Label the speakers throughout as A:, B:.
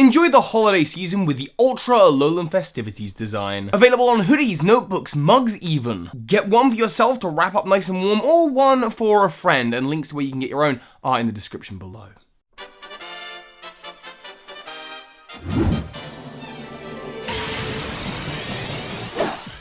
A: Enjoy the holiday season with the Ultra Alolan Festivities design. Available on hoodies, notebooks, mugs even. Get one for yourself to wrap up nice and warm, or one for a friend, and links to where you can get your own are in the description below.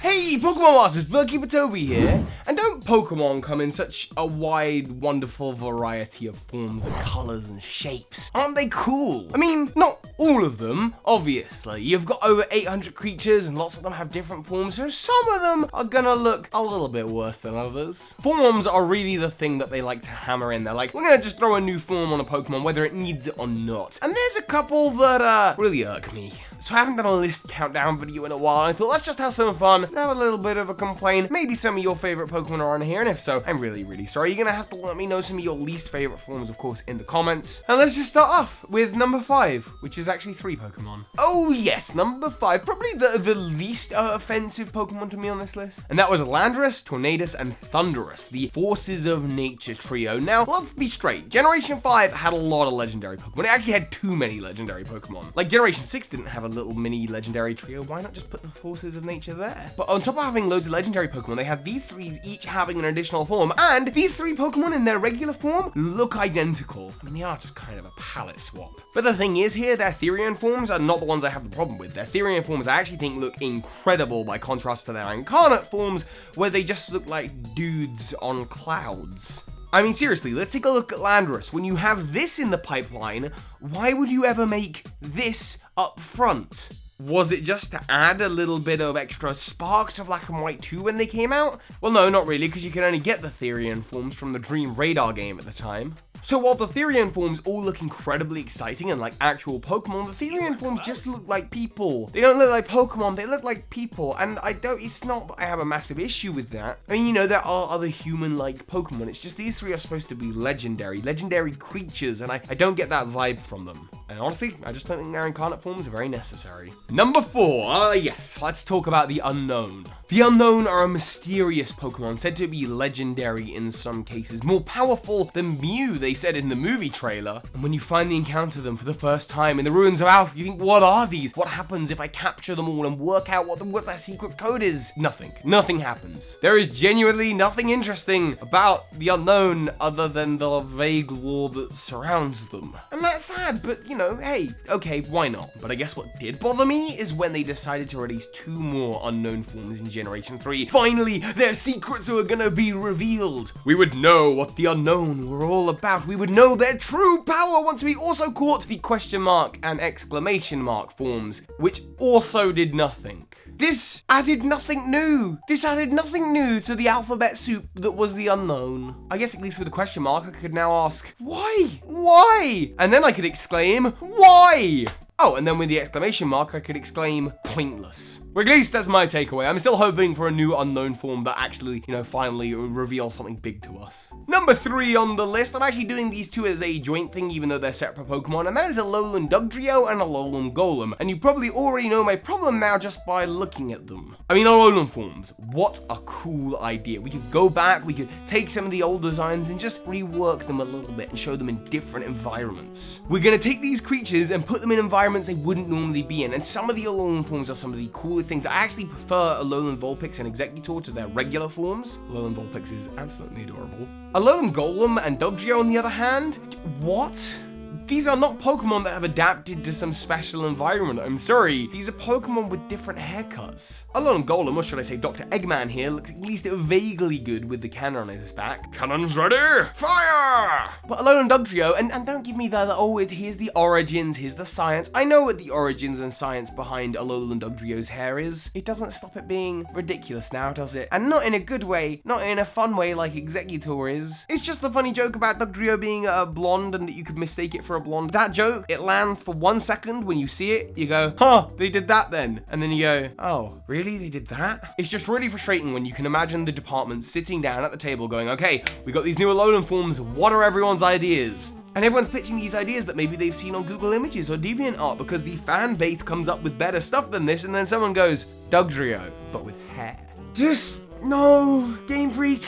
A: Hey Pokemon Masters, Burtkeeper Toby here, and don't Pokemon come in such a wide, wonderful variety of forms and colours and shapes? Aren't they cool? I mean, not all of them, obviously. You've got over 800 creatures and lots of them have different forms, so some of them are gonna look a little bit worse than others. Forms are really the thing that they like to hammer in. They're like, we're gonna just throw a new form on a Pokemon whether it needs it or not. And there's a couple that really irk me. So I haven't done a list countdown video in a while, and I thought let's just have some fun, have a little bit of a complain. Maybe some of your favourite Pokemon are on here, and if so, I'm really, really sorry. You're gonna have to let me know some of your least favourite forms, of course, in the comments. And let's just start off with number 5, which is actually 3 Pokemon. Oh yes, number 5, probably the least offensive Pokemon to me on this list. And that was Landorus, Tornadus, and Thundurus, the Forces of Nature trio. Now, let's be straight. Generation 5 had a lot of legendary Pokemon. It actually had too many legendary Pokemon. Like, Generation 6 didn't have a little mini legendary trio. Why not just put the Forces of Nature there? But on top of having loads of legendary Pokemon, they have these 3 each having an additional form, and these 3 Pokemon in their regular form look identical. I mean, they are just kind of a palette swap. But the thing is here, their Therian forms are not the ones I have the problem with. Their Therian forms I actually think look incredible by contrast to their incarnate forms, where they just look like dudes on clouds. I mean, seriously, let's take a look at Landorus. When you have this in the pipeline, why would you ever make this up front? Was it just to add a little bit of extra spark to Black and White 2 when they came out? Well, no, not really, because you can only get the Therian forms from the Dream Radar game at the time. So while the Therian forms all look incredibly exciting and like actual Pokemon, the Therian forms just look like people. They don't look like Pokemon, they look like people, and it's not that I have a massive issue with that. I mean, you know, there are other human-like Pokemon, it's just these 3 are supposed to be legendary creatures, and I don't get that vibe from them. And honestly, I just don't think their incarnate forms are very necessary. Number 4, yes, let's talk about the Unknown. The Unknown are a mysterious Pokemon, said to be legendary in some cases, more powerful than Mew, they said in the movie trailer. And when you finally encounter them for the first time in the ruins of Alpha, you think, what are these? What happens if I capture them all and work out what their secret code is? Nothing happens. There is genuinely nothing interesting about the Unknown other than the vague lore that surrounds them. And that's sad, but you know, hey, okay, why not? But I guess what did bother me is when they decided to release 2 more Unknown forms in Generation 3. Finally, their secrets were gonna be revealed. We would know what the Unknown were all about. We would know their true power once we also caught the question mark and exclamation mark forms, which also did nothing. This added nothing new. This added nothing new to the alphabet soup that was the Unknown. I guess at least with a question mark, I could now ask, why? Why? And then I could exclaim, why? Oh, and then with the exclamation mark, I could exclaim, pointless. Or at least that's my takeaway. I'm still hoping for a new Unknown form that actually, you know, finally reveals something big to us. Number 3 on the list, I'm actually doing these 2 as a joint thing, even though they're separate Pokemon, and that is a Alolan Dugtrio and a Alolan Golem. And you probably already know my problem now just by looking at them. I mean, Alolan forms, what a cool idea. We could go back, we could take some of the old designs and just rework them a little bit and show them in different environments. We're gonna take these creatures and put them in environments they wouldn't normally be in, and some of the Alolan forms are some of the coolest things. I actually prefer Alolan Vulpix and Exeggutor to their regular forms. Alolan Vulpix is absolutely adorable. Alolan Golem and Dugtrio, on the other hand, what? These are not Pokemon that have adapted to some special environment, I'm sorry. These are Pokemon with different haircuts. Alolan Golem, or should I say Dr. Eggman here, looks at least vaguely good with the cannon on his back. Cannons ready, fire! But Alolan Dugtrio, and don't give me here's the origins, here's the science. I know what the origins and science behind Alolan Dugtrio's hair is. It doesn't stop it being ridiculous now, does it? And not in a good way, not in a fun way like Exeggutor is. It's just the funny joke about Dugtrio being blonde and that you could mistake it for a blonde. That joke, it lands for 1 second when you see it, you go, huh, they did that then. And then you go, oh, really? They did that? It's just really frustrating when you can imagine the department sitting down at the table going, okay, we got these new Alolan forms, what are everyone's ideas? And everyone's pitching these ideas that maybe they've seen on Google Images or DeviantArt because the fan base comes up with better stuff than this, and then someone goes, Dugtrio, but with hair. Just, no, Game Freak.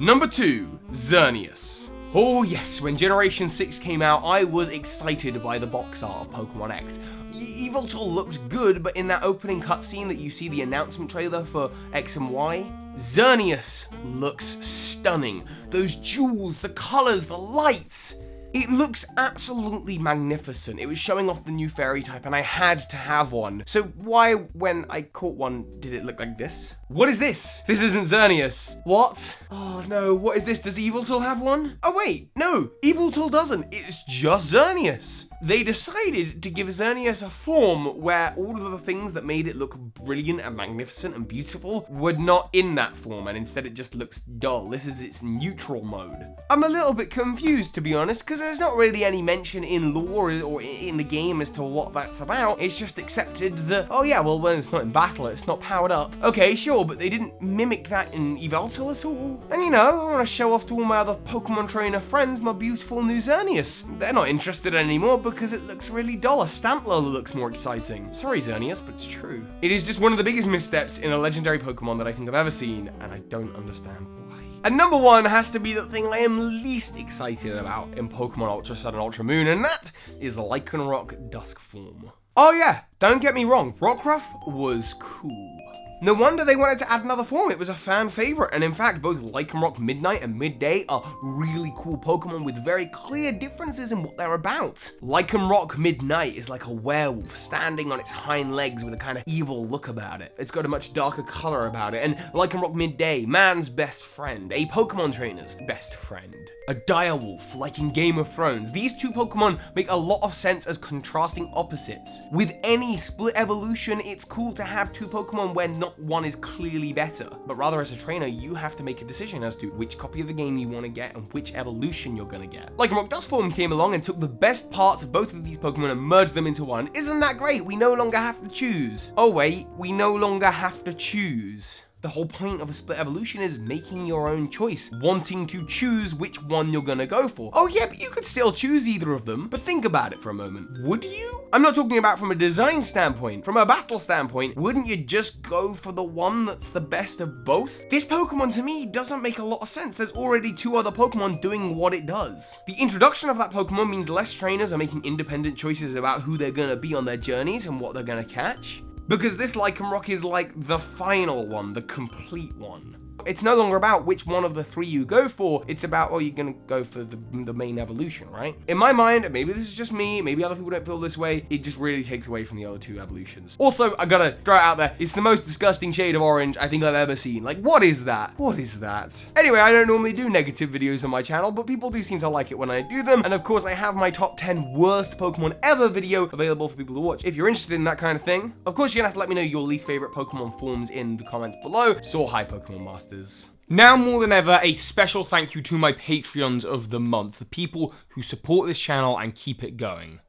A: Number 2, Xerneas. Oh yes, when Generation 6 came out, I was excited by the box art of Pokemon X. Yveltal looked good, but in that opening cutscene that you see the announcement trailer for X and Y, Xerneas looks stunning. Those jewels, the colors, the lights. It looks absolutely magnificent. It was showing off the new fairy type and I had to have one. So why, when I caught one, did it look like this? What is this? This isn't Xerneas. What? Oh no, what is this? Does Yveltal have one? Oh wait, no, Yveltal doesn't. It's just Xerneas. They decided to give Xerneas a form where all of the things that made it look brilliant and magnificent and beautiful were not in that form, and instead it just looks dull. This is its neutral mode. I'm a little bit confused, to be honest, because there's not really any mention in lore or in the game as to what that's about. It's just accepted that, oh yeah, well when it's not in battle, it's not powered up. Okay, sure, but they didn't mimic that in Yveltal at all. And you know, I want to show off to all my other Pokemon trainer friends my beautiful new Xerneas. They're not interested anymore because it looks really dull. A Stamplola looks more exciting. Sorry Xerneas, but it's true. It is just one of the biggest missteps in a legendary Pokemon that I think I've ever seen, and I don't understand why. And number one has to be the thing I am least excited about in Pokemon Ultra Sun and Ultra Moon, and that is Lycanroc Dusk form. Oh yeah, don't get me wrong, Rockruff was cool. No wonder they wanted to add another form. It was a fan favorite, and in fact, both Lycanroc Midnight and Midday are really cool Pokemon with very clear differences in what they're about. Lycanroc Midnight is like a werewolf standing on its hind legs with a kind of evil look about it. It's got a much darker color about it, and Lycanroc Midday, man's best friend, a Pokemon trainer's best friend. A direwolf, like in Game of Thrones. These two Pokemon make a lot of sense as contrasting opposites. With any split evolution, it's cool to have two Pokemon where not one is clearly better, but rather as a trainer, you have to make a decision as to which copy of the game you want to get and which evolution you're going to get. Lycanroc Duskform came along and took the best parts of both of these Pokemon and merged them into one. Isn't that great? We no longer have to choose. Oh wait, we no longer have to choose. The whole point of a split evolution is making your own choice, wanting to choose which one you're gonna go for. Oh yeah, but you could still choose either of them, but think about it for a moment. Would you? I'm not talking about from a design standpoint. From a battle standpoint, wouldn't you just go for the one that's the best of both? This Pokemon to me doesn't make a lot of sense. There's already two other Pokemon doing what it does. The introduction of that Pokemon means less trainers are making independent choices about who they're gonna be on their journeys and what they're gonna catch. Because this Lycanroc is like the final one, the complete one. It's no longer about which one of the three you go for, it's about, oh, you're gonna go for the main evolution, right? In my mind, maybe this is just me, maybe other people don't feel this way, it just really takes away from the other two evolutions. Also, I gotta throw it out there, it's the most disgusting shade of orange I think I've ever seen. Like, what is that? What is that? Anyway, I don't normally do negative videos on my channel, but people do seem to like it when I do them, and of course I have my top 10 worst Pokemon ever video available for people to watch. If you're interested in that kind of thing, of course you're gonna have to let me know your least favorite Pokemon forms in the comments below. So hi, Pokemon Masters. Now more than ever, a special thank you to my Patreons of the month, the people who support this channel and keep it going.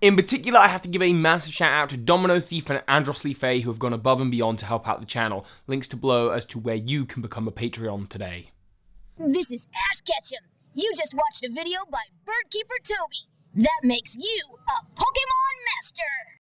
A: In particular, I have to give a massive shout out to Domino Thief and Andros Le Fay, who have gone above and beyond to help out the channel. Links to below as to where you can become a Patreon today.
B: This is Ash Ketchum. You just watched a video by Birdkeeper Toby. That makes you a Pokemon Master.